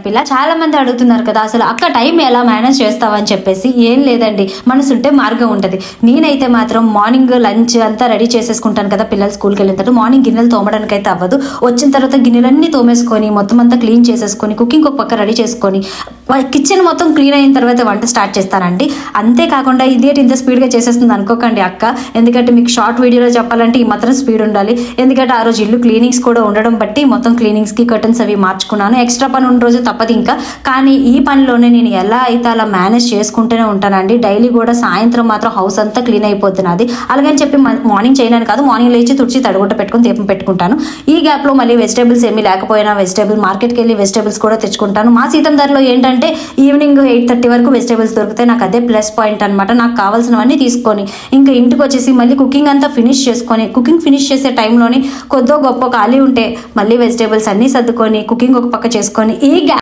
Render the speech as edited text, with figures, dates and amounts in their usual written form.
పిల్ల చాలా మంది అడుగుతున్నారు కదా, అసలు అక్క టైం ఎలా మేనేజ్ చేస్తావని చెప్పేసి. ఏం లేదండి, మనసుంటే మార్గం ఉంటుంది. నేనైతే మాత్రం మార్నింగ్ లంచ్ అంతా రెడీ చేసేసుకుంటాను కదా, పిల్లలు స్కూల్కి వెళ్ళిన తర్వాత. మార్నింగ్ గిన్నెలు తోమడానికి అయితే అవ్వదు. వచ్చిన తర్వాత గిన్నెలన్నీ తోమేసుకొని మొత్తం అంతా క్లీన్ చేసేసుకొని కుకింగ్ ఒక పక్క రెడీ చేసుకొని కిచెన్ మొత్తం క్లీన్ అయిన తర్వాత వంట స్టార్ట్ చేస్తానండి. అంతేకాకుండా ఇదేంటి ఇంత స్పీడ్గా చేసేస్తుంది అనుకోకండి అక్క, ఎందుకంటే మీకు షార్ట్ వీడియోలో చెప్పాలంటే ఈ మాత్రం స్పీడ్ ఉండాలి. ఎందుకంటే ఆ రోజు ఇల్లు క్లీనింగ్స్ కూడా ఉండడం బట్టి మొత్తం క్లీనింగ్స్కి కర్టన్స్ అవి మార్చుకున్నాను. ఎక్స్ట్రా పని ఉన్న రోజు తప్పదు ఇంకా. కానీ ఈ పనిలోనే నేను ఎలా అయితే అలా మేనేజ్ చేసుకుంటూనే ఉంటానండి. డైలీ కూడా సాయంత్రం మాత్రం హౌస్ అంతా క్లీన్ అయిపోతున్నది. అలాగని చెప్పి మార్నింగ్ చేయడానికి కాదు, మార్నింగ్ లేచి తుడిచి తడగొట్ట పెట్టుకుని దీపం పెట్టుకుంటాను. ఈ గ్యాప్లో మళ్ళీ వెజిటేబుల్స్ ఏమీ లేకపోయినా మార్కెట్కి వెళ్ళి వెజిటేబుల్స్ కూడా తెచ్చుకుంటాను. మా సీతం ధరలో ఏంటంటే ఈవినింగ్ 8:30 వరకు వెజిటేబుల్స్ దొరుకుతాయి. నాకు అదే ప్లస్ పాయింట్ అనమాట. నాకు కావాల్సినవన్నీ తీసుకొని ఇంకా ఇంటికి వచ్చేసి మళ్ళీ కుకింగ్ అంతా ఫినిష్ చేసుకొని, కుకింగ్ ఫినిష్ చేసే టైంలోని కొద్దో గొప్ప ఖాళీ ఉంటే మళ్ళీ వెజిటేబుల్స్ అన్నీ సర్దుకొని కుకింగ్ ఒక పక్క చేసుకొని ఈ